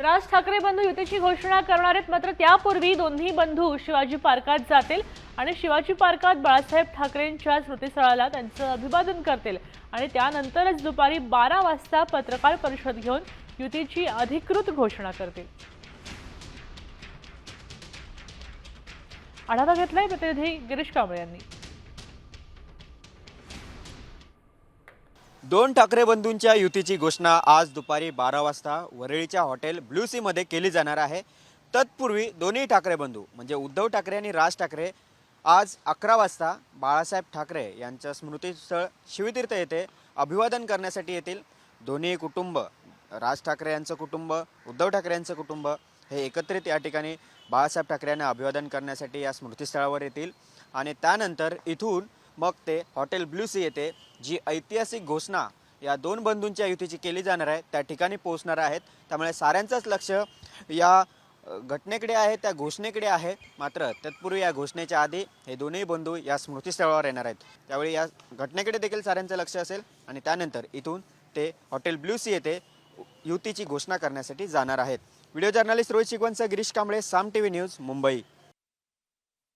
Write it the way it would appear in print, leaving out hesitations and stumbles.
राज ठाकरे बंधू युतीची घोषणा करणार आहेत, मात्र त्यापूर्वी दोन्ही बंधू शिवाजी पार्कात जातील आणि शिवाजी पार्कात बाळासाहेब ठाकरेंच्या स्मृतिस्थळाला त्यांचं अभिवादन करतील आणि त्यानंतरच दुपारी 12 वाजता पत्रकार परिषद घेऊन युतीची अधिकृत घोषणा करतील। आढावा घेतलाय प्रतिनिधी गिरीश कांबळे यांनी। दोन ठाकरे बंधूंच्या युतीची घोषणा आज दुपारी 12 वाजता वरळीच्या हॉटेल ब्लू सी मध्ये केली जाणार आहे। तत्पूर्वी दोन्ही ठाकरे बंधू म्हणजे उद्धव ठाकरे आणि राज ठाकरे आज 11 वाजता बाळासाहेब ठाकरे यांच्या स्मृतीस्थळ शिवतीर्थ येथे अभिवादन करण्यासाठी येतील। दोन्ही कुटुंब, राज ठाकरे यांचं कुटुंब, उद्धव ठाकरे यांचं कुटुंब हे एकत्रित या ठिकाणी बाळासाहेब ठाकरे यांना अभिवादन करण्यासाठी या स्मृतिस्थळावर येतील आणि त्यानंतर इथून मग ते हॉटेल ब्लू सी येथे जी ऐतिहासिक घोषणा या दोन बंधूंच्या युतीची केली जाणार आहे त्या ठिकाणी पोहोचणार आहेत। त्यामुळे साऱ्यांचंच लक्ष या घटनेकडे आहे, त्या घोषणेकडे आहे। मात्र तत्पूर्वी या घोषणेच्या आधी हे दोन्ही बंधू या स्मृतिस्थळावर येणार आहेत, त्यावेळी या घटनेकडे देखील साऱ्यांचं लक्ष असेल आणि त्यानंतर इथून ते हॉटेल ब्लू सी येथे युतीची घोषणा करण्यासाठी जाणार आहेत। व्हिडिओ जर्नलिस्ट रोहित शिकवणसह गिरीश कांबळे, साम टीव्ही न्यूज, मुंबई।